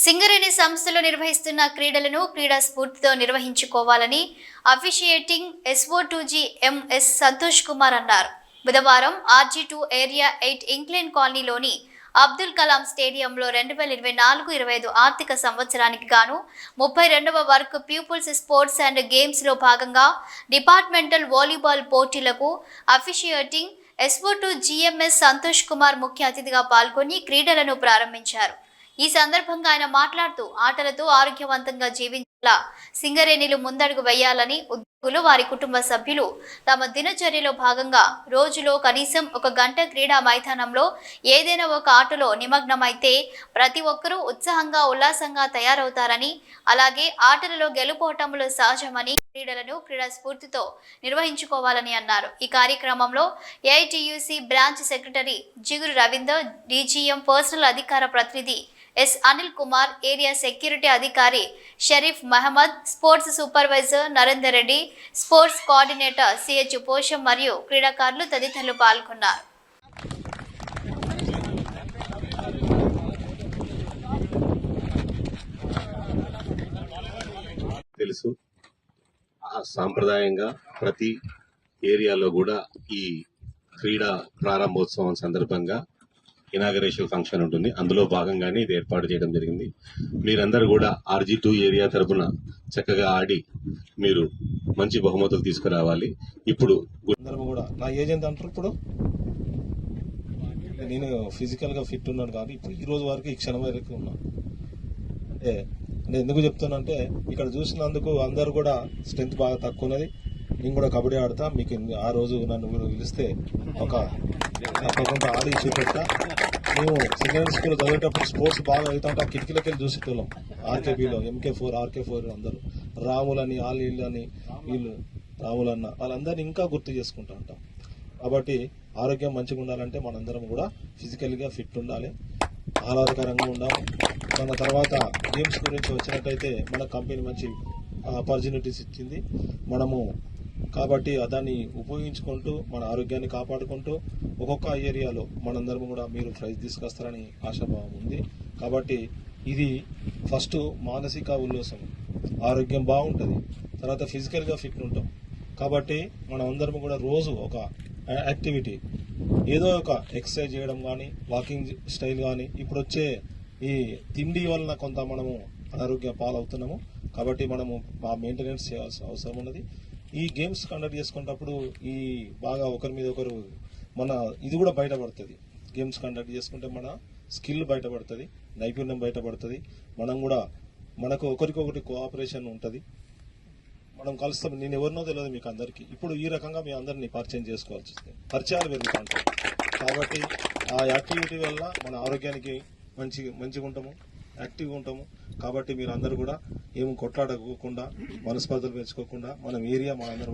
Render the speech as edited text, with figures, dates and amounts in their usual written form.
సింగరేణి సంస్థలో నిర్వహిస్తున్న క్రీడలను క్రీడా స్ఫూర్తితో నిర్వహించుకోవాలని officiating SO2G MS Santosh Kumar అన్నారు. బుధవారం RG2 ఏరియా 8 ఇంక్లైన్ కాలనీలోని అబ్దుల్ కలాం స్టేడియంలో 2024-25 ఆర్థిక సంవత్సరానికి గాను 32వ work peoples sports and games లో భాగంగా డిపార్ట్మెంటల్ వాలీబాల్ పోటీలకు అఫీషియేటింగ్ SO2GMS సంతోష్ కుమార్ ముఖ్య అతిథిగా పాల్గొని క్రీడలను ప్రారంభించారు. ఈ సందర్భంగా ఆయన మాట్లాడుతూ ఆటలతో ఆరోగ్యవంతంగా జీవించేలా సింగరేణిలు ముందడుగు వేయాలని, ఉద్యోగులు వారి కుటుంబ సభ్యులు తమ దినచర్యలో భాగంగా రోజులో కనీసం 1 గంట క్రీడా మైదానంలో ఏదైనా ఒక ఆటలో నిమగ్నమైతే ప్రతి ఒక్కరూ ఉత్సాహంగా ఉల్లాసంగా తయారవుతారని, అలాగే ఆటలలో గెలుపోటములు సహజమని, క్రీడలను క్రీడా స్ఫూర్తితో నిర్వహించుకోవాలని అన్నారు. ఈ కార్యక్రమంలో AITUC బ్రాంచ్ సెక్రటరీ జిగురు రవీందర్, DGM పర్సనల్ అధికార ప్రతినిధి S. Anil Kumar, area security అధికారి Sharif Mohammed, sports supervisor Narender Reddy, sports coordinator CH Posham మరియు క్రీడాకారులు తదితరులు పాల్గొన్నారు. తెలుసు సాంప్రదాయంగా ప్రతి ఏరియాలో కూడా ఈ క్రీడా ప్రారంభోత్సవం సందర్భంగా ఇనాగరేషన్ ఫంక్షన్ ఉంటుంది. అందులో భాగంగానే ఇది ఏర్పాటు చేయడం జరిగింది. మీరందరూ కూడా RG2 ఏరియా తరఫున చక్కగా ఆడి మీరు మంచి బహుమతులు తీసుకురావాలి. ఇప్పుడు కూడా నా ఏజ్ ఎంత అంటారు? ఇప్పుడు నేను ఫిజికల్గా ఫిట్ ఉన్నాను కానీ ఇప్పుడు ఈ రోజు వరకు ఈ క్షణం వరకు ఉన్నా. అంటే ఎందుకు చెప్తానంటే ఇక్కడ చూసినందుకు అందరూ కూడా స్ట్రెంత్ బాగా తక్కువ ఉన్నది. నేను కూడా కబడ్డీ ఆడతా. మీకు ఆ రోజు నన్ను పిలిస్తే తప్పకుండా ఆడి చూపెట్టా. మేము సెకండరీ స్కూల్ చదివేటప్పుడు స్పోర్ట్స్ బాగా అవుతుంటే ఆ కిటికీలకి వెళ్ళి చూసేటోళ్ళం. RKBలో MK4 RK4 అందరూ రాములని వీళ్ళని వీళ్ళు రాములన్న వాళ్ళందరినీ ఇంకా గుర్తు చేసుకుంటా ఉంటాం. కాబట్టి ఆరోగ్యం మంచిగా ఉండాలంటే మనందరం కూడా ఫిజికల్గా ఫిట్ ఉండాలి, ఆహ్లాదకరంగా ఉండాలి. మన తర్వాత గేమ్స్ గురించి వచ్చినట్టయితే మన కంపెనీ మంచి ఆపర్చునిటీస్ ఇచ్చింది మనము. కాబట్టి దాన్ని ఉపయోగించుకుంటూ మన ఆరోగ్యాన్ని కాపాడుకుంటూ ఒక్కొక్క ఏరియాలో మనందరం కూడా మీరు ప్రైజ్ తీసుకొస్తారని ఆశాభావం ఉంది. కాబట్టి ఇది ఫస్ట్ మానసిక ఉల్లాసం, ఆరోగ్యం బాగుంటుంది, తర్వాత ఫిజికల్గా ఫిట్ ఉంటాం. కాబట్టి మనం అందరం కూడా రోజు ఒక యాక్టివిటీ ఏదో ఒక ఎక్సర్సైజ్ చేయడం కానీ, వాకింగ్ స్టైల్ కానీ, ఇప్పుడు వచ్చే ఈ తిండి వలన కొంత మనము అనారోగ్య పాలవుతున్నాము. కాబట్టి మనము మెయింటెనెన్స్ చేయాల్సిన అవసరం ఉన్నది. ఈ గేమ్స్ కండక్ట్ చేసుకునేటప్పుడు ఈ బాగా ఒకరి మీద ఒకరు మన ఇది కూడా బయటపడుతుంది. గేమ్స్ కండక్ట్ చేసుకుంటే మన స్కిల్ బయటపడుతుంది, నైపుణ్యం బయటపడుతుంది. మనం కూడా మనకు ఒకరికొకటి కోఆపరేషన్ ఉంటుంది. మనం కలుస్తాం. నేను ఎవరినో తెలియదు మీకు అందరికీ. ఇప్పుడు ఈ రకంగా మీ అందరినీ పరిచయం చేసుకోవాల్సి వస్తుంది, పరిచయాలు పెరుగుతుంటాయి. కాబట్టి ఆ యాక్టివిటీ వల్ల మన ఆరోగ్యానికి మంచిగా ఉంటాము, యాక్టివ్గా ఉంటాము. కాబట్టి మీరు అందరూ కూడా ఏమి కొట్లాడకోకుండా, మనస్పర్ధలు పెంచుకోకుండా మనం ఏరియా మనందరం